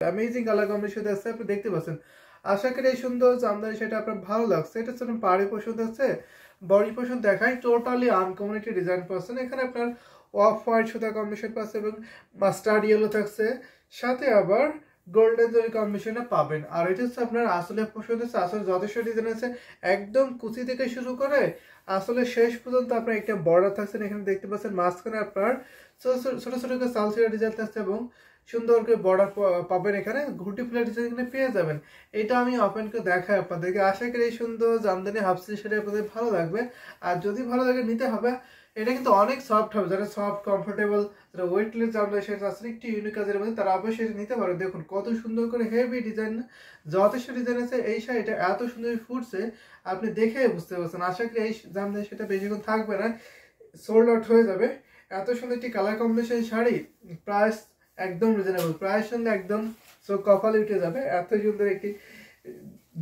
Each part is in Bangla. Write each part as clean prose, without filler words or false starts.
অ্যামেজিং কালার কম্বিনেশন আছে, আপনি দেখতে পাচ্ছেন। আশা করি এই সুন্দর জামদানি সেটা আপনার ভালো লাগছে। এটা হচ্ছে পাড়ি পছন্দ আছে, বডি পছন্দ দেখায় টোটালি আনকমন একটি ডিজাইন পাচ্ছেন। এখানে আপনার অফ হোয়াইট সুতা কম্বিনেশন পাচ্ছে এবং মাস্টার্ড ইয়েলো থাকছে, সাথে আবার গোল্ডেন জরি কম্বিনেশনে পাবেন। আর এটা হচ্ছে আপনার আসলে পছন্দ আছে, আসলে যথেষ্ট ডিজাইন আছে, একদম কুচি থেকে শুরু করে আসলে শেষ পর্যন্ত আপনার একটা বর্ডার থাকছে। এখানে দেখতে পাচ্ছেন মাঝখানে আপনার ছোট ছোট ছোট করে সালসিরা ডিজাইন থাকছে এবং সুন্দর করে বর্ডার পাবেন। এখানে ঘুটি ফুলের ডিজাইন এখানে পেয়ে যাবেন। এটা আমি ওপেন করে দেখাই আপনাদেরকে। আশা করি এই সুন্দর জামদানি হাফ সিল্ক সেটা আপনাদের ভালো লাগবে। আর যদি ভালো লাগে নিতে হবে। এটা কিন্তু অনেক সফট হবে, যারা সফট কমফোর্টেবল, যারা ওয়েটলেস জামদানি সেটা আসলে একটু ইউনিক কাজের মধ্যে, তারা অবশ্যই এটা নিতে পারে। দেখুন কত সুন্দর করে হেভি ডিজাইন, যথেষ্ট ডিজাইন আছে। এই শাড়িটা এত সুন্দর ফুটছে, আপনি দেখে বুঝতে পারছেন। আশা করি এই জামদানি সেটা বেশিক্ষণ থাকবে না, সোল্ড আউট হয়ে যাবে। এত সুন্দর একটি কালার কম্বিনেশন শাড়ি, প্রাইস একদম রিজনেবল, প্রাইস শুনলে একদম কপালে উঠে যাবে। এত সুন্দর একটি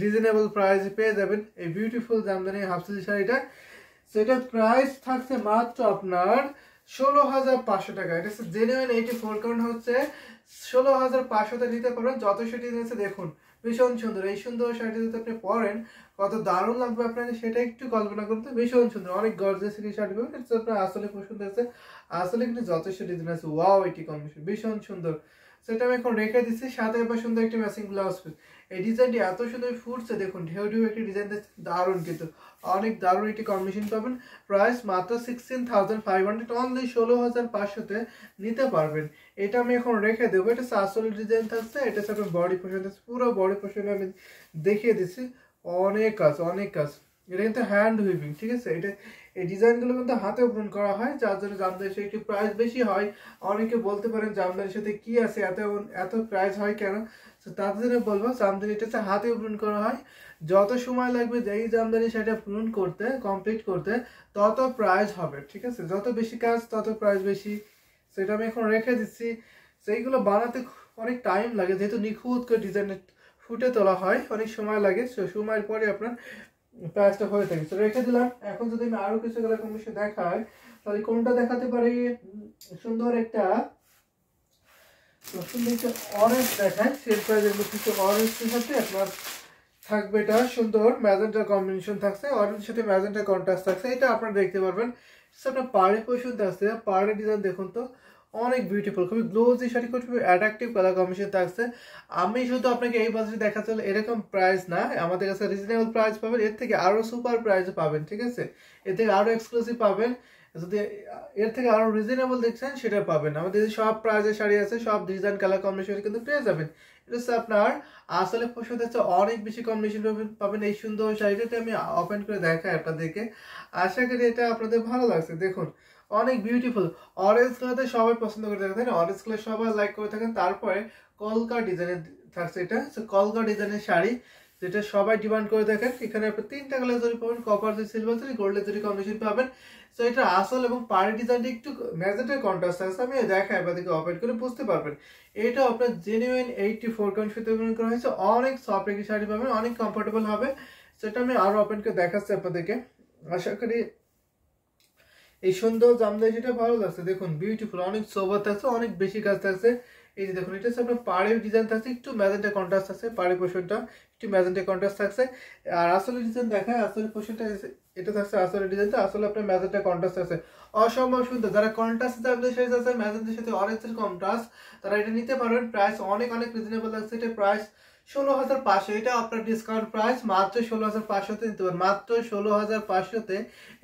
রিজনেবল প্রাইস পেয়ে যাবেন এই বিউটিফুল জামদানি হাফ সিল্ক শাড়িটা। সেটার প্রাইস থাকছে মাত্র আপনার 16,500 টাকা। এটা হচ্ছে জেনুইন 84 কারণ হচ্ছে 16,500 নিতে পারবেন। যত সেটি আছে দেখুন ভীষণ সুন্দর। এই সুন্দর শাড়িটি যদি আপনি পরেন কত দারুণ লাগবে আপনাকে, সেটা একটু কল্পনা করতে। ভীষণ সুন্দর, অনেক গর্জিয়াস একটি শাড়ি পাবেন। এটা আপনার আসলে পছন্দ আছে, আসলে কিন্তু যথেষ্ট ডিজাইন আছে। ওয়াও, এটি কম্বিনেশন ভীষণ সুন্দর। সেটা আমি এখন রেখে দিচ্ছি, সাথে এবার সুন্দর একটি ম্যাচিং ব্লাউজ পিস। এই ডিজাইনটি এত সুন্দর ফুটছে, দেখুন ঢেউ ঢেউ একটি ডিজাইন, দারুণ কিন্তু অনেক দারুণ একটি কম্বিনেশন পাবেন। প্রাইস মাত্র 16,500, অনলি 16,500-তে নিতে পারবেন। এটা আমি এখন রেখে দেবো। এটা আসলে ডিজাইন থাকছে, এটা হচ্ছে বডি পোর্শন থাকছে, পুরো বডি পোর্শনে আমি দেখিয়ে দিচ্ছি। অনেক কাজ, অনেক কাজ। এটা কিন্তু হ্যান্ড উইভিং, ঠিক আছে। এটা এই ডিজাইনগুলো কিন্তু হাতে বুন করা হয়, যার জন্য জামদানির একটু প্রাইস বেশি হয়। অনেকে বলতে পারেন জামদানির সাথে কি আছে, এত এত প্রাইস হয় কেন? তাদের জন্য বলবো জামদানিটা হচ্ছে হাতে বুন করা হয়। যত সময় লাগবে যেই জামদানি সেটা পূরণ করতে, কমপ্লিট করতে, তত প্রাইস হবে, ঠিক আছে। যত বেশি কাজ তত প্রাইস বেশি। সেটা আমি এখন রেখে দিচ্ছি। সেইগুলো বানাতে অনেক টাইম লাগে, যেহেতু নিখুঁত করে ডিজাইন ফুটে তোলা হয়, অনেক সময় লাগে। সময়ের পরে আপনার প্রাইসটা হয়ে থাকে। তো রেখে দিলাম। এখন যদি আমি আরো কিছু কালার কম্বিনেশন দেখাই, তাহলে কোনটা দেখাতে পারি? সুন্দর একটা অরেঞ্জ দেখায়, সেল প্রাইজের মধ্যে অরেঞ্জের সাথে আপনার থাকবে এটা সুন্দর ম্যাজেন্টা কম্বিনেশন থাকছে, অরেঞ্জের সাথে ম্যাজেন্টা কন্ট্রাস্ট থাকছে। এটা আপনারা দেখতে পারবেন। আপনার পাড়ে পছন্দ আছে, পাড়ে ডিজাইন দেখুন তো অনেক বিউটিফুল, খুবই গ্লোজি শাড়ি, খুবই অ্যাট্রাকটিভ কালার কম্বিনেশন থাকছে। আমি শুধু আপনাকে এই বাজারে দেখাতে হলে এরকম প্রাইস না, আমাদের কাছে রিজনেবল প্রাইস পাবেন, এর থেকে আরো সুপার প্রাইস পাবেন, ঠিক আছে। এর থেকে আরো এক্সক্লুসিভ পাবেন। যদি এর থেকে আরো রিজনেবল দেখছেন সেটা পাবেন। আমাদের সব প্রাইজের শাড়ি আছে, সব ডিজাইন কালার কম্বিনেশন কিন্তু পেয়ে যাবেন। এটা হচ্ছে আপনার আসলে পছন্দ হচ্ছে, অনেক বেশি কম্বিনেশন পাবেন এই সুন্দর শাড়িটা। আমি ওপেন করে দেখাই আপনাদেরকে। আশা করি এটা আপনাদের ভালো লাগছে। দেখুন অনেক বিউটিফুল। অরেঞ্জ কালারতে সবাই পছন্দ করে থাকেন, তাই না? অরেঞ্জ কালার সবাই লাইক করে থাকেন। তারপরে কলকা ডিজাইনের থাকছে, এটা কলকা ডিজাইনের শাড়ি, যেটা সবাই ডিমান্ড করে দেখেন। এখানে আপনি 3টা কালার জরি পাবেন, কপার জরি, সিলভার জরি, গোল্ডেন জরি কম্বিনেশন পাবেন। তো এটা আসল এবং পাড়ি ডিজাইনটা একটু ম্যাজেন্টার কন্ট্রাস্ট আছে। আমি দেখাই আপনাদেরকে ওপেন করে বুঝতে পারবেন। এটা আপনার জেনুইন 84 কাউন্ট সুতো করা হয়েছে। অনেক সফট একটি শাড়ি পাবেন, অনেক কমফোর্টেবল হবে। সেটা আমি আরো ওপেন করে দেখাচ্ছি আপনাদেরকে। আশা করি এই সুন্দর জামদানি যেটা ভালো লাগছে। দেখুন বিউটিফুল, অনেক সোবার থাকছে, অনেক বেশি কাজ থাকছে। এই যে দেখুন, এটা হচ্ছে আপনার পাড়ের ডিজাইন থাকছে, একটু ম্যাজেন্টা কন্ট্রাস্ট আছে, পাড়ের পোর্শনটা একটু ম্যাজেন্টা কন্ট্রাস্ট থাকছে। আর আসলে ডিজাইন দেখায়, আসলে পোর্শনটা এটা থাকছে আসলে ডিজাইনটা, আসলে আপনার ম্যাজেন্টা কন্ট্রাস্ট আছে। অসম্ভব সুন্দর। যারা কন্ট্রাস্ট জামদানি শাড়ি আছে, ম্যাজেন্টার সাথে অরেঞ্জের কন্ট্রাস্ট, তারা এটা নিতে পারবেন। প্রাইস অনেক অনেক রিজনেবল লাগছে। এটা প্রাইস 16,500। এটা আপনার ডিসকাউন্ট প্রাইস মাত্র 16,500-তে নিতে পারেন। মাত্র 16,500-তে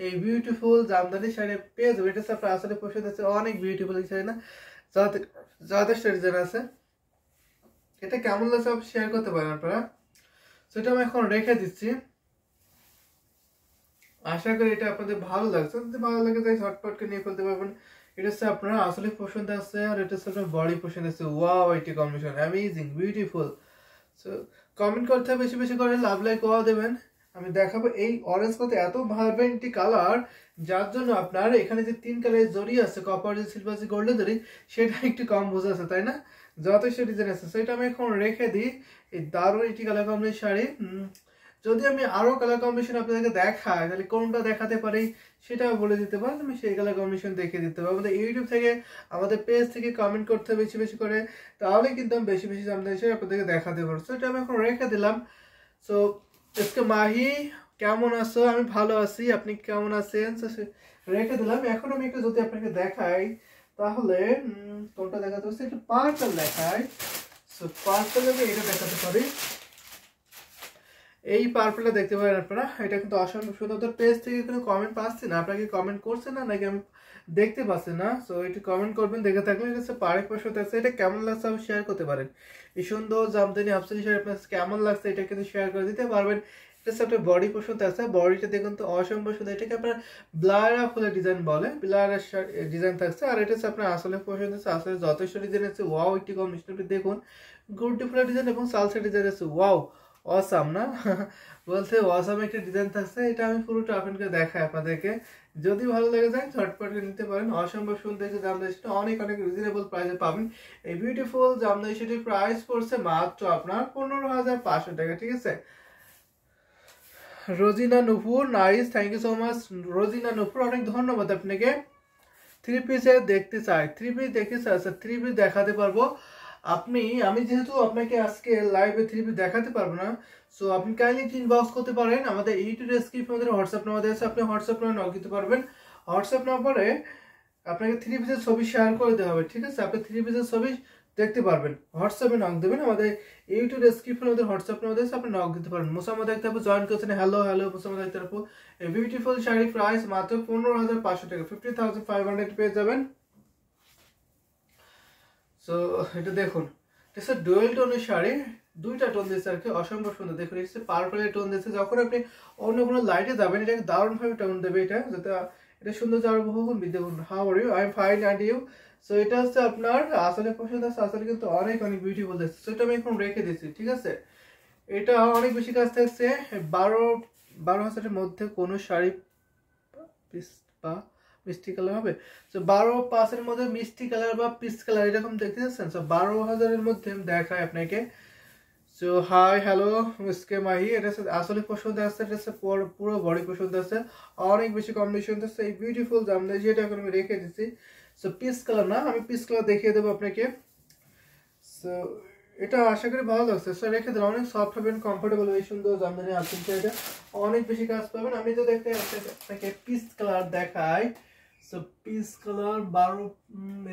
এই বিউটিফুল জামদানি শাড়ি পেয়ে যাবেন। এটা আপনার আসলে পছন্দ আছে, অনেক বিউটিফুল শাড়ি না, যথেষ্ট ডিজাইন আছে। এটা কেমন লাগছে সব শেয়ার করতে পারেন আপনারা। সেটা আমি এখন রেখে দিচ্ছি। আশা করি এটা আপনাদের ভালো লাগছে। যদি ভালো লাগে তাই ঝটপটকে নিয়ে ফেলতে পারবেন। এটা হচ্ছে আপনার আসলে পছন্দ আছে, আর এটা হচ্ছে আপনার বডি পছন্দ আছে। ওয়াও, এটি combination amazing beautiful. So comment করতে বেশি বেশি করে, লাভ লাইক ওয়া দেবেন। আমি দেখাবো এই অরেঞ্জ মধ্যে এত ভাইব্রেন্ট কালার, যার জন্য আপনার এখানে যে 3 কালারের জরি আছে, কপার যে, সিলভার যে, গোল্ডেন জরি, সেটা একটু কম বোঝা আছে, তাই না? যথেষ্ট ডিজাইন আছে। সেটা আমি এখন রেখে দিই। এই দারুণ একটি কালার কম্বিনেশন শাড়ি, যদি আমি আরো কালার কম্বিনেশন আপনাদেরকে দেখাই তাহলে কোনটা দেখাতে পারি সেটাও বলে দিতে পারেন, আমি সেই কালার কম্বিনেশন দেখিয়ে দিতে পারবো। আমাদের ইউটিউব থেকে আমাদের পেজ থেকে কমেন্ট করতে হবে বেশি বেশি করে, তাহলে কিন্তু আমি বেশি বেশি জানতে এসে আপনাদেরকে দেখাতে পারবো। সো এটা আমি এখন রেখে দিলাম। সো আজকে মাহি কেমন আছো? আমি ভালো আছি, আপনি কেমন আছেন? রেখে দিলাম। এখন আমি একটু যদি আপনাকে দেখাই তাহলে কোনটা দেখাতে হচ্ছে, একটু পার্পল দেখাই। সো পার্পল আমি এটা দেখাতে পারি, এই পার্পলটা দেখতে পারেন আপনারা। এটা কিন্তু অসম্ভব সুন্দর। পেজ থেকে কোনো কমেন্ট পাচ্ছি না, আপনাকে কমেন্ট করছে না নাকি আমি দেখতে পাচ্ছি না। সো একটু কমেন্ট করবেন দেখে থাকলে। এটা হচ্ছে পাড়ি পোশাক আছে, এটা কেমন লাগছে আপনি শেয়ার করতে পারেন। এই সুন্দর জামদানি হাফসানি শাড়ি আপনার কেমন লাগছে এটা কিন্তু শেয়ার করে দিতে পারবেন। এটা হচ্ছে আপনার বডি পোশাক আছে, বডিটা দেখুন তো অসম্ভব সুন্দর। এটাকে আপনার ব্লারা ফুলের ডিজাইন বলে, ব্লারা ডিজাইন থাকছে। আর এটা হচ্ছে আপনার আসলে পোশাক আছে, আসলে যথেষ্ট ডিজাইন আছে। ওয়াও, একটি কম্বিনেশন দেখুন, গুড্ডি ফুলের ডিজাইন এবং সালসা ডিজাইন আছে। ওয়াও, অসাম না বলতে অসাম একটা ডিজাইন থাকছে। এটা আমি পুরোটা আপনাকে দেখাই আপনাদেরকে, যদি ভালো লেগে যায় ঝটপট নিতে পারেন। অসম্ভব সুন্দর যে জামদানি সেটা অনেক অনেক রিজনেবল প্রাইসে পাবেন। এই বিউটিফুল জামদানি সেটির প্রাইস পড়ছে মাত্র আপনার 15,500 টাকা, ঠিক আছে। Rozina Nupur, nice, thank you so much Rozina Nupur, অনেক ধন্যবাদ আপনাকে। থ্রি পিসে দেখতে চাই, থ্রি পিস দেখতে চাই, আচ্ছা থ্রি পিস দেখাতে পারবো। আমি যেহেতু আপনাকে আজকে লাইভে থ্রি পিস দেখাতে পারবো না, সো আপনি কাইন্ডলি ইনবক্স করতে পারেন আমাদের ইউটিউব স্ক্রিপ্ট, আমাদের হোয়াটসঅ্যাপ নাম্বার আছে, আপনি হোয়াটসঅ্যাপ নাম্বার নক দিতে পারবেন। হোয়াটসঅ্যাপ নাম্বারে আপনাকে থ্রি পিসের ছবি শেয়ার করে দেওয়া হবে, ঠিক আছে। আপনি থ্রি পিসের ছবি দেখতে পারবেন, হোয়াটসঅ্যাপে নক দেবেন। আমাদের ইউটিউব স্ক্রিপ্ট আমাদের হোয়াটসঅ্যাপ নাম্বার আছে, আপনি নক দিতে পারবেন। মুসাম্মদ আক্তার আপু জয়েন করেছেন, হ্যালো হ্যালো মুসাম্মদ আক্তার আপু। এই বিউটিফুল শাড়ি প্রাইস মাত্র 15,500 টাকা, 50,500 পেয়ে যাবেন। সো এটা দেখুন, এটা ডুয়েল টোনের শাড়ি, দুইটা টোন দিয়েছে আর কি, অসম্ভব সুন্দর। দেখুন এটা পার্পলের টোন দিয়েছে। যখন আপনি অন্য কোনো লাইটে যাবেন এটাকে দারুণভাবে টোন দেবে, এটা যাতে এটা সুন্দর যাওয়ার বহুগুণ বৃদ্ধি করুন। How are you? I am fine and you? So এটা হচ্ছে আপনার আসলে পছন্দ আছে, আসলে কিন্তু অনেক অনেক বিউটিফুল দেখছে। সো এটা আমি এখন রেখে দিচ্ছি, ঠিক আছে। এটা অনেক বেশি কাজ থাকছে। 12,000-এর মধ্যে কোনো শাড়ি পিস বা মিষ্টি কালার হবে। তো 12,500-এর মধ্যে মিষ্টি কালার বা পিস কালার এরকম দেখতে পাচ্ছেন। তো 12,000-এর মধ্যে আমি দেখাই আপনাকে। সো হাই হ্যালো মিসকে মাহি, এটা আসলে পছন্দ আছে, এটা পুরো বডি পছন্দ আছে, অনেক বেশি কম্বিনেশন আছে। এই বিউটিফুল জামদানি যেটা এখন আমি রেখে দিচ্ছি। সো পিস কালার না, আমি পিস কালার দেখিয়ে দেবো আপনাকে। সো এটা আশা করি ভালো লাগছে। সো রেখে দিলাম, অনেক সফট হবেন, কমফোর্টেবল, এই সুন্দর জামদানি আপনি এটা অনেক বেশি কাজ পাবেন। আমি তো দেখতে আপনাকে পিস কালার দেখাই। সো পিস কালার 12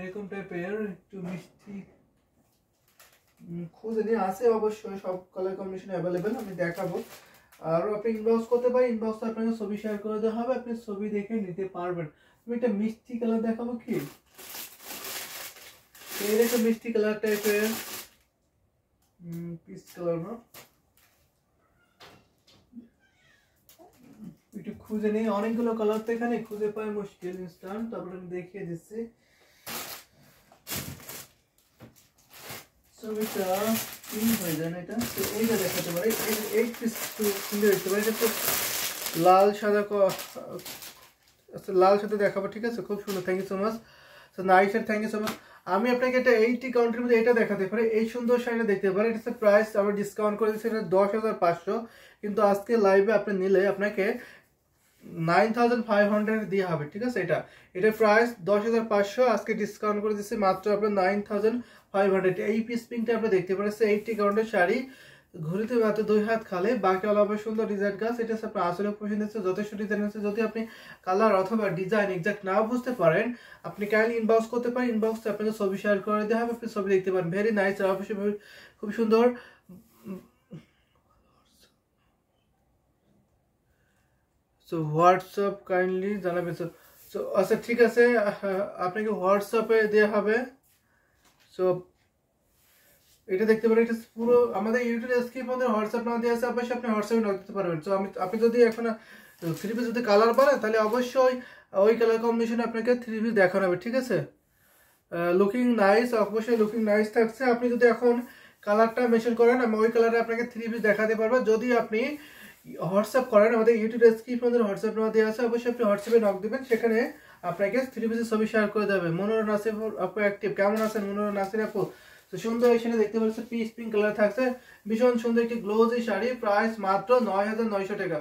এরকম টাইপের একটু মিষ্টি, খুঁজে নিয়ে আছে অবশ্যই, সব কালার কম্বিনেশন অ্যাভেলেবেল আমি দেখাবো। আর আপনি ইনবক্স করতে পারেন, ইনবক্সে আপনাকে ছবি শেয়ার করে দেওয়া হবে, আপনি ছবি দেখে নিতে পারবেন। আমি একটা মিষ্টি কালার দেখাবো, কি এরকম মিষ্টি কালার টাইপের পিস কালার না, একটু খুঁজে নেই, অনেকগুলো কালার তো এখানে খুঁজে পাই মুশকিল ইনস্ট্যান্ট। তারপরে আমি দেখিয়ে দিচ্ছি ছবিটা পিঙ্ক হয়ে যায় না এটা। তো এইটা দেখাতে পারি, এই পিস সুন্দর দেখতে পারি। এটা তো লাল সাদা আচ্ছা লাল সাথে দেখাবো, ঠিক আছে, খুব সুন্দর, thank you so much. So nice, thank you so much. আমি আপনাকে এটা 80 কাউন্টের মধ্যে এটা দেখাতে পারি, এই সুন্দর শাড়িটা দেখতে পারেন। এটা প্রাইস আমরা ডিসকাউন্ট করে দিচ্ছি, এটা 10,500, কিন্তু আজকে লাইভে আপনি নিলে আপনাকে 9,500 দিয়ে হবে, ঠিক আছে। এটা প্রাইস 10,500, আজকে ডিসকাউন্ট করে দিচ্ছি মাত্র আপনার 9,500। এই পিস পিংটা আপনি দেখতে পাচ্ছেন 80 কাউন্টের শাড়ি, ঘুরিতে মাত্র 2 হাত খালে, বাকি অলাভে সুন্দর ডিজাইন কাজ। এটা আপনার আসলে পছন্দ হচ্ছে, যথেষ্ট ডিজাইন আছে। যদি আপনি কালার অথবা ডিজাইন এক্সাক্ট না বুঝতে পারেন, আপনি কাইন্ডলি ইনবক্স করতে পারেন, ইনবক্সে আপনাকে ছবি শেয়ার করে দেওয়া হবে, আপনি ছবি দেখতে পারেন। ভেরি নাইস, অবশ্যই খুব সুন্দর। সো হোয়াটসঅ্যাপ কাইন্ডলি জানাবেন। সো আচ্ছা ঠিক আছে, আপনাকে হোয়াটসঅ্যাপে দেওয়া হবে। সো এটা দেখতে পারেন, এটা পুরো আমাদের ইউটিউব স্ক্রিপ্ট আমাদের হোয়াটসঅ্যাপ না দেওয়া আছে, অবশ্যই আপনি হোয়াটসঅ্যাপে নক দিতে পারবেন। সো আপনি যদি এখন থ্রি পিস যদি কালার পারেন তাহলে অবশ্যই ওই কালার কম্বিনেশনে আপনাকে থ্রি পিস দেখানো হবে, ঠিক আছে। লুকিং নাইস, অবশ্যই লুকিং নাইস থাকছে। আপনি যদি এখন কালারটা মেনশন করেন, আমি ওই কালারে আপনাকে থ্রি পিস দেখাতে পারবো। যদি আপনি হোয়াটসঅ্যাপ করেন, আমাদের ইউটিউব স্ক্রিপ্ট আমাদের হোয়াটসঅ্যাপ নাম্বার দেওয়া আছে, অবশ্যই আপনি হোয়াটসঅ্যাপে নক দেবেন, সেখানে আপনাকে থ্রি পিসের ছবি শেয়ার করে দেবে। মনোরম নাসির আপু অ্যাক্টিভ, কেমন আছেন মনোরম নাসির আপু? তো সুন্দর এই শাড়ি দেখতে পাচ্ছেন, পিস পিঙ্ক কালার থাকছে, ভীষণ সুন্দর একটি গ্লোজি শাড়ি, প্রাইস মাত্র ৯,৯০০ টাকা।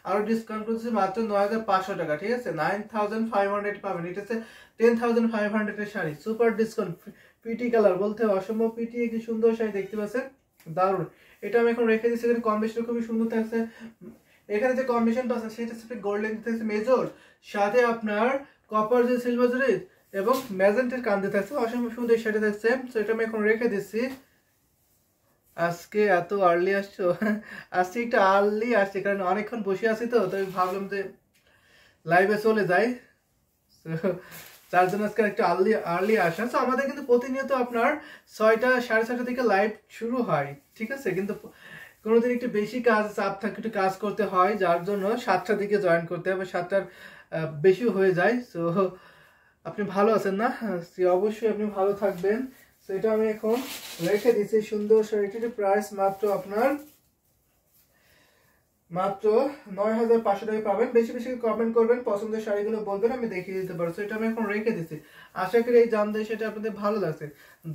আরো ডিসকাউন্ট করতেছে মাত্র ৯,৫০০ টাকা, ঠিক আছে, 9,500 পাবেন। এটা হচ্ছে 10,500 এর শাড়ি, সুপার ডিসকাউন্ট, পিটি কালার, বলতে অসম্ভব পিটি একটি সুন্দর শাড়ি দেখতে পাচ্ছেন, দারুণ। এটা আমি এখন রেখে দিচ্ছি, এখানে কম্বিনেশন খুবই সুন্দর থাকছে। এখানে যে কম্বিনেশনটা আছে সেটা হচ্ছে গোল্ডেন থাকছে মেজর, সাথে আপনার কপার যে সিলভার জরি এবং ম্যাজেন্টের কান্দে থাকছে, অসম্ভব সুন্দর শাড়ি থাকছে। তো এটা আমি এখন রেখে দিচ্ছি। আজকে এত আর্লি আসছো? আজকে একটু আর্লি আসছে, কারণ অনেকক্ষণ বসে আছি, তো তাই ভাবলাম যে লাইভে চলে যাই, তার জন্য আজকে একটু আর্লি আসা। তো আমাদের কিন্তু প্রতিনিয়ত আপনার 6টা 6:30 থেকে লাইভ শুরু হয়, ঠিক আছে, কিন্তু কোনোদিন একটু বেশি কাজ চাপ থাকে, একটু কাজ করতে হয়, যার জন্য 7টার দিকে জয়েন করতে হবে, 7টার বেশি হয়ে যায়। সো আপনি ভালো আছেন না? অবশ্যই আপনি ভালো থাকবেন। তো এটা আমি এখন রেখে দিচ্ছি, সুন্দর শাড়িটির প্রাইস মাত্র আপনার মাত্র ৯,৫০০ টাকা পাবেন। বেশি বেশি কমেন্ট করবেন, পছন্দের শাড়িগুলো বলবেন, আমি দেখিয়ে দিতে পারবো। এটা আমি এখন রেখে দিচ্ছি, আশা করি এই জানতে সেটা আপনাদের ভালো লাগছে।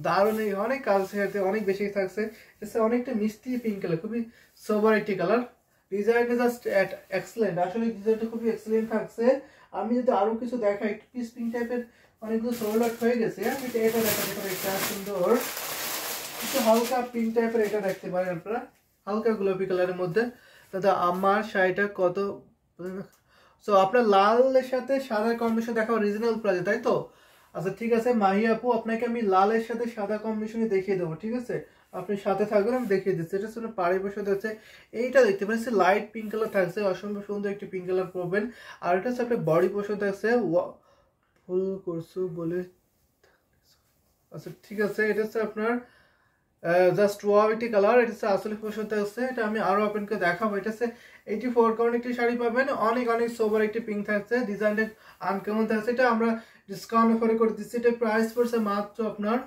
দারুণ, অনেক কাজ সাথে অনেক বেশি থাকছে। এটা অনেকটা মিষ্টি পিঙ্ক কালার, খুবই সোবার একটি কালার, ডিজাইনটা জাস্ট এক্সেলেন্ট, আসলে ডিজাইনটা খুবই এক্সেলেন্ট থাকছে। আমি যদি আরো কিছু দেখাই, একটু পিস পিঙ্ক টাইপের অনেকগুলো সোল্ড আউট হয়ে গেছে, এটা দেখাতে পারে, একটা সুন্দর একটু হালকা পিঙ্ক টাইপের, এটা দেখতে পারেন আপনারা, হালকা গোলাপি কালারের মধ্যে। দাদা আমার শাড়িটা কত? সো আপনার লালের সাথে সাদা কম্বিনেশন দেখাও রিজনেবল প্রাইসে, তাই তো? আচ্ছা ঠিক আছে মাহি আপু, আপনাকে আমি লালের সাথে সাদা কম্বিনেশনে দেখিয়ে দেবো, ঠিক আছে, আপনি সাথে থাকবেন, আমি দেখিয়ে দিচ্ছি। এটা হচ্ছে পাড়ি বসে হচ্ছে, এইটা দেখতে পাচ্ছি লাইট পিঙ্ক কালার থাকছে, অসম্ভব সুন্দর একটি পিঙ্ক কালার পরবেন। আর এটা হচ্ছে আপনার বডি পোর্শন থাকছে ফুল করছো বলে। আচ্ছা ঠিক আছে, এটা হচ্ছে আপনার জাস্ট ওয়াইটি কালার, এটা হচ্ছে আসলে পছন্দ আছে। এটা আমি আরো ওপেন করে দেখাবো। এটা হচ্ছে 84 কাউন্ট একটি শাড়ি পাবেন, অনেক অনেক সোবার একটি পিঙ্ক থাকছে, ডিজাইনটা আনকমন থাকছে। এটা আমরা ডিসকাউন্ট অফারে করে দিচ্ছি, এটা প্রাইস পড়ছে মাত্র আপনার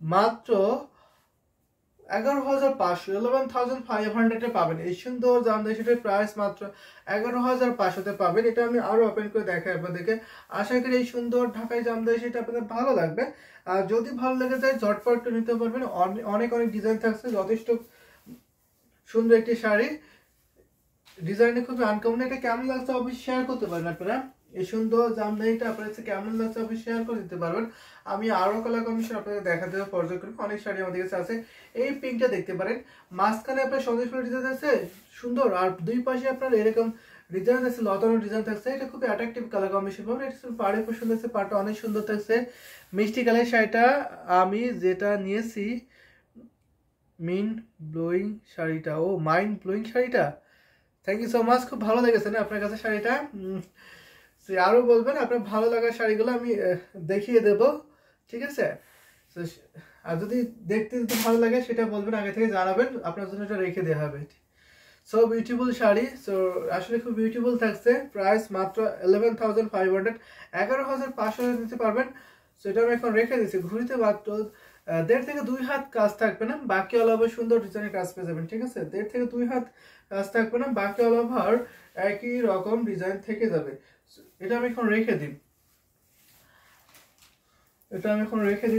মাত্র 11,500, 11,500 পাবেন। এই সুন্দর জামদানি সেটার প্রাইস মাত্র 11,500 পাবেন। এটা আমি আরো ওপেন করে দেখাই আপনাদেরকে, আশা করি এই সুন্দর ঢাকাই জামদানি সেটা আপনাদের ভালো লাগবে। আর যদি ভালো লেগে যায় ঝটপট নিতে পারবেন, অনেক অনেক ডিজাইন থাকছে, যথেষ্ট সুন্দর একটি শাড়ি, ডিজাইনটা খুবই আনকমন। এটা কেমন লাগছে অবশ্যই শেয়ার করতে পারেন আপনারা, এই সুন্দর জামদানিটা আপনার কাছে কেমন লাগছে অবশ্যই শেয়ার করে দিতে পারবেন। আমি আরো কালার কম্বিনেশন আপনাদের দেখাতে হবে, পর্যায়ক্রমে অনেক শাড়ি আমাদের কাছে আছে। এই পিঙ্কটা দেখতে পারেন, মাঝখানে আপনার সন্দেশ ফুলের ডিজাইন আছে সুন্দর, আর দুই পাশে আপনার এরকম ডিজাইন আছে, লতানো ডিজাইন থাকছে, এটা খুবই অ্যাট্রাকটিভ কালার কম্বিনেশন পাবেন। এটা পাড়ে পছন্দ আছে, পাড়টা অনেক সুন্দর থাকছে, মিষ্টি কালার শাড়িটা আমি যেটা নিয়েছি, মিন ব্লোয়িং শাড়িটা, ও মাইন্ড ব্লোয়িং শাড়িটা, থ্যাংক ইউ সো মাচ, খুব ভালো লেগেছে না আপনার কাছে শাড়িটা? আরো বলবেন আপনার ভালো লাগার শাড়িগুলো আমি দেখিয়ে দেব, ঠিক আছে। আর যদি দেখতে যদি ভালো লাগে সেটা বলবেন, আগে থেকে জানাবেন, আপনার জন্য এটা রেখে দেওয়া হবে। সো বিউটিফুল শাড়ি, সো আসলে খুব বিউটিফুল থাকছে, প্রাইস মাত্র 11,500, 11,500 দিতে পারবেন। সো এটা আমি এখন রেখে দিচ্ছি, ঘুরিতে মাত্র 1.5 থেকে 2 হাত কাজ থাকবে না, বাকি অল ওভার সুন্দর ডিজাইনের কাজ পেয়ে যাবেন, ঠিক আছে, 1.5 থেকে 2 হাত কাজ থাকবে না, বাকি অল ওভার একই রকম ডিজাইন থেকে যাবে। এটা আমি এখন রেখে দিই,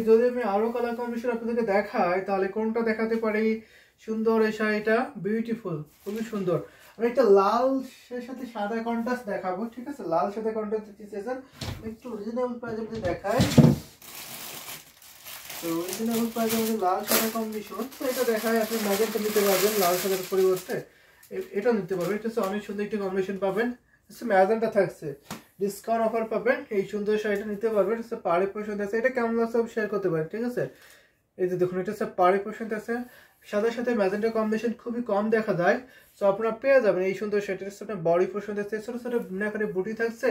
যদি আমি আরো কালার কম্বিনেশন আপনাদেরকে দেখাই, তাহলে কোনটা দেখাতে পারি? সুন্দর এই শাড়িটা, বিউটিফুল, খুবই সুন্দর। আমি একটা লাল সাথে সাদা কন্ট্রাস্ট দেখাবো, ঠিক আছে, লাল সাথে কন্ট্রাস্ট দিচ্ছি স্যার, একটু রিজনেবল প্রাইসে যদি দেখাই, তো রিজনেবল প্রাইসে আমাদের লাল সাদা কম্বিনেশন, তো এটা দেখায়, আপনি ম্যাজেন্টা নিতে পারবেন লাল সাদার পরিবর্তে, এটা নিতে পারবেন। এটা হচ্ছে অনেক সুন্দর একটি কম্বিনেশন পাবেন, ম্যাজেন্টা থাকছে, ডিসকাউন্ট অফার পাবেন, এই সুন্দর শাড়িটা নিতে পারবেন। পাড়ি পছন্দ আছে, এটা কেমন লাগছে শেয়ার করতে পারেন, ঠিক আছে। এই যে দেখুন, এটা হচ্ছে পাড়ি পছন্দ আছে, সাদার সাথে ম্যাজেন্টা কম্বিনেশন খুবই কম দেখা যায়, তো আপনারা পেয়ে যাবেন এই সুন্দর শাড়িটার সাথে। বডি পছন্দ আছে, ছোট ছোট বিনাকারে বুটি থাকছে,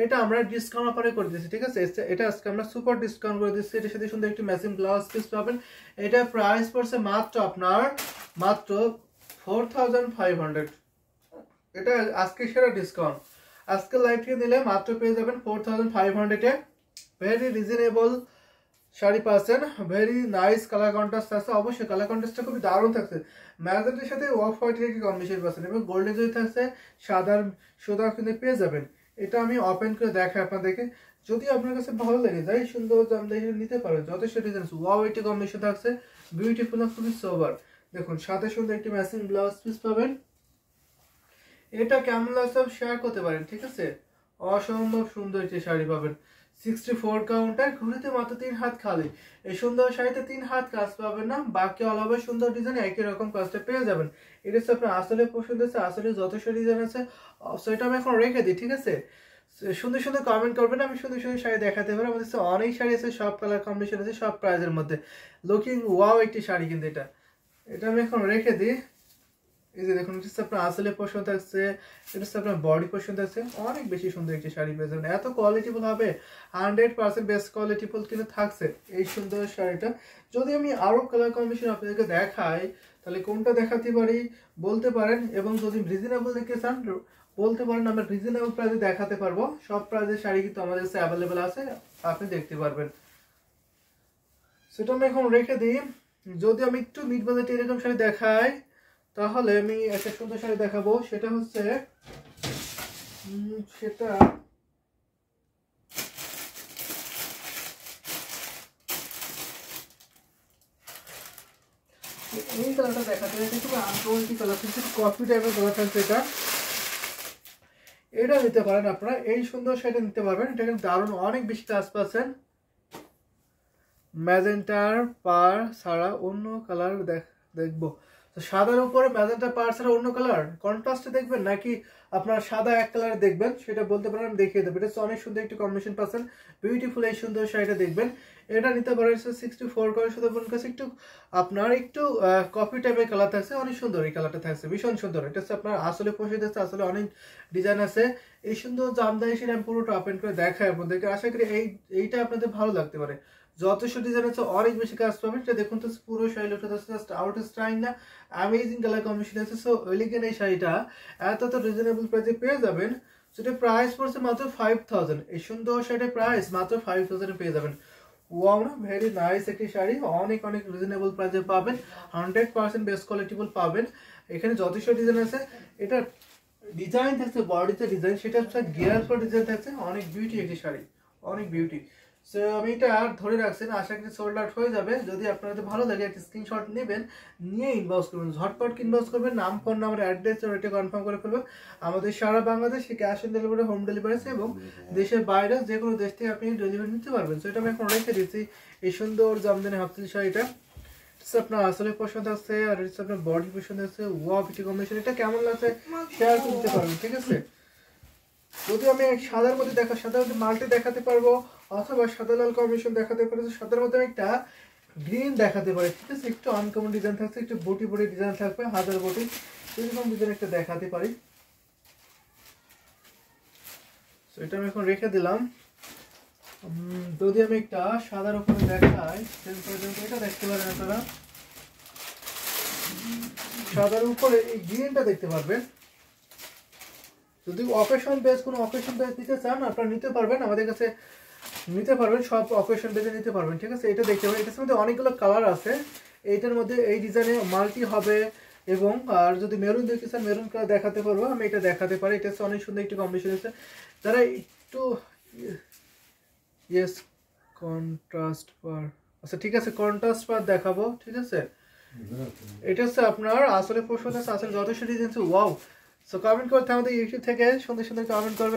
এটা আমরা ডিসকাউন্ট অফারে করে দিচ্ছি, ঠিক আছে, এটা আজকে আমরা সুপার ডিসকাউন্ট করে দিচ্ছি। এটার সাথে সুন্দর একটি ম্যাচিং ব্লাউজ পিস পাবেন, এটা প্রাইস পড়ছে মাত্র আপনার মাত্র 4,500, এটা আজকে সেরা ডিসকাউন্ট, আজকে লাইভ থেকে নিলে মাত্র পেয়ে যাবেন 4,500-এ, ভেরি রিজনেবল শাড়ি পাচ্ছেন, ভেরি নাইস কালার কন্ট্রাস্ট আছে, অবশ্যই কালার কন্ট্রাস্টটা খুবই দারুণ থাকছে, ম্যাজেন্টার সাথে অফ হোয়াইটের একটি কম্বিনেশন পাচ্ছেন, এবং গোল্ডেন যদি থাকছে সাদার সুতা কিন্তু পেয়ে যাবেন। এটা আমি ওপেন করে দেখাই আপনাদেরকে, যদি আপনার কাছে ভালো লেগে যায় সুন্দর জামদানি নিতে পারেন, যথেষ্ট ডিজাইন। ওয়াও একটি কম্বিনেশন থাকছে, বিউটিফুল খুবই সোবার। দেখুন সাথে সুন্দর একটি ম্যাচিং ব্লাউজ পিস পাবেন। এটা কেমন লাগছে শেয়ার করতে পারেন, ঠিক আছে। অসম্ভব সুন্দর একটি শাড়ি পাবেন, 64 কাউন্টার, ঘুরিতে মাত্র 3 হাত খালি। এই সুন্দর শাড়িতে 3 হাত কাজ পাবেন না, বাকি অল ওভার সুন্দর ডিজাইন একই রকম কাজটা পেয়ে যাবেন। এটা হচ্ছে আপনার আসলে পছন্দ আছে, আসলে যথেষ্ট ডিজাইন আছে। সেটা আমি এখন রেখে দিই, ঠিক আছে। সুন্দর সুন্দর কমেন্ট করবেন, আমি সুন্দর সুন্দর শাড়ি দেখাতে পারি। আমাদের কাছে অনেক শাড়ি আছে, সব কালার কম্বিনেশন আছে, সব প্রাইজের মধ্যে। লুকিং ওয়াও একটি শাড়ি, কিন্তু এটা আমি এখন রেখে দিই। এই যে দেখুন, এটা আপনার আসলে পোর্শন থাকছে, এটা আপনার বডি পোর্শন থাকছে। অনেক বেশি সুন্দর একটি শাড়ি পেয়ে যাবেন, এত কোয়ালিটিফুল হবে, 100% বেস্ট কোয়ালিটিফুল কিন্তু থাকছে এই সুন্দর শাড়িটা। যদি আমি আরো কালার কম্বিনেশন আপনাদেরকে দেখাই, তাহলে কোনটা দেখাতে পারি বলতে পারেন, এবং যদি রিজনেবল দেখতে চান বলতে পারেন, আমরা রিজনেবল প্রাইসে দেখাতে পারবো। সব প্রাইসের শাড়ি কিন্তু আমাদের কাছে অ্যাভেলেবেল আছে, আপনি দেখতে পারবেন। সেটা আমি এখন রেখে দিই। যদি আমি একটু মিড বাজেট এরকম শাড়ি দেখাই, তাহলে আমি একটা সুন্দর শাড়ি দেখাবো। সেটা হচ্ছে সেটা এই কালারটা দেখাতে খুব আনকমন কালার, কিন্তু কফি টাইপের কালার থাকছে। এটা নিতে পারেন আপনারা, এই সুন্দর শাড়িটা নিতে পারবেন। এটা কিন্তু দারুণ, অনেক বেশি কাজ পাচ্ছেন। ম্যাজেন্টার পার ছাড়া অন্য কালার দেখবো। তো সাদার উপরে ম্যাজেন্টা পার ছাড়া অন্য কালার কন্ট্রাস্টে দেখবেন, নাকি আপনার সাদা এক কালার দেখবেন, সেটা বলতে পারেন, আমি দেখিয়ে দেবো। এটা অনেক সুন্দর একটি কম্বিনেশন পাচ্ছেন, বিউটিফুল এই সুন্দর শাড়িটা দেখবেন। এটা নিতে পারেন 64 করে, শুধু আপনার কাছে একটু আপনার একটু কফি টাইপের কালার থাকছে, অনেক সুন্দর এই কালারটা থাকছে, ভীষণ সুন্দর। এটা হচ্ছে আপনার আসলে পোশাক আছে, আসলে অনেক ডিজাইন আছে। এই সুন্দর জামদানি সেটা আমি পুরোটা ওপেন করে দেখাই আপনাদেরকে। আশা করি এইটা আপনাদের ভালো লাগতে পারে। যথেষ্ট ডিজাইন আছে, অনেক বেশি কাজ পাবেন। এটা দেখুন তো পুরো শাড়ি লোকটা জাস্ট আউট স্টাইল না, অ্যামেজিং কালার কম্বিনেশন আছে। সো এলিগেন্ট এই শাড়িটা এত রিজনেবল প্রাইসে পেয়ে যাবেন। সেটা প্রাইস পড়ছে মাত্র 5000। এই সুন্দর শাড়ির প্রাইস মাত্র 5000 এ পেয়ে যাবেন। ওয়াও না, ভেরি নাইস একটি শাড়ি, অনেক অনেক রিজনেবল প্রাইসে পাবেন, 100% বেস্ট কোয়ালিটিফুল পাবেন। এখানে যথেষ্ট ডিজাইন আছে। এটা ডিজাইন থাকছে, বডিতে ডিজাইন, সেটা হচ্ছে গিয়ার ফর ডিজাইন থাকছে। অনেক বিউটি একটি শাড়ি, অনেক বিউটি। সো আমি এটা আর ধরে রাখছি না, আশা করি সোল্ড আউট হয়ে যাবে। যদি আপনাদের ভালো লাগে একটা স্ক্রিনশট নেবেন, নিয়ে ইনবক্স করবেন, ঝটপট ইনবক্স করবেন, নাম ফোন নাম্বার অ্যাড্রেস এটা কনফার্ম করে ফেলবেন। আমাদের সারা বাংলাদেশে cash on delivery, home delivery আছে, এবং দেশের বাইরে যে কোনো দেশ থেকে আপনি ডেলিভারি নিতে পারবেন। সো এটা আমি এখন রেখে দিচ্ছি, এই সুন্দর জামদানি হাফ সিল্ক শাড়িটা। আপনার আসলে পছন্দ আছে, আর এটা আপনার বডি পছন্দ আছে। ওয়াও পিটি কম্বিনেশন, এটা কেমন লাগছে শেয়ার করতে পারবেন, ঠিক আছে। যদি আমি সাদার মধ্যে সাদার মধ্যে মাল্টি দেখাতে পারবো, অথবা সাদা লাল কম্বিনেশন দেখাতে পারবো। সাদার মধ্যে আমি একটা গ্রিন দেখাতে পারি, ঠিক আছে। একটু আনকমন ডিজাইন থাকছে, একটু বটি বটি ডিজাইন থাকবে, হাজার বটি, এরকম ডিজাইন একটা দেখাতে পারি। এটা আমি এখন রেখে দিলাম। যদি আমি একটা সাদার উপরে দেখাই, এটা দেখতে পারেন আপনারা, সাদার উপরে এই গ্রিনটা দেখতে পারবেন। যদি অকেশন বেস কোনো অকেশন বেস নিতে চান, আপনারা নিতে পারবেন, আমাদের কাছে নিতে পারবেন, সব অকেশন বেসে নিতে পারবেন, ঠিক আছে। এটা দেখতে পাবেন, এটার মধ্যে অনেকগুলো কালার আছে। এইটার মধ্যে এই ডিজাইনে মাল্টি হবে, এবং আর যদি মেরুন দেখতে চান মেরুন কালার দেখাতে পারবো, আমি এটা দেখাতে পারি। এটা হচ্ছে অনেক সুন্দর একটি কম্বিনেশন আছে। যারা একটু ইয়েস কন্ট্রাস্ট পার, আচ্ছা ঠিক আছে, কন্ট্রাস্ট পার দেখাবো, ঠিক আছে। এটা হচ্ছে আপনার আসলে পছন্দ আছে, আসলে যথেষ্ট ডিজাইন আছে। ওয়াও। সো কমেন্ট করতে আমাদের ইউটিউব থেকে সুন্দর সুন্দর কমেন্ট করবেন।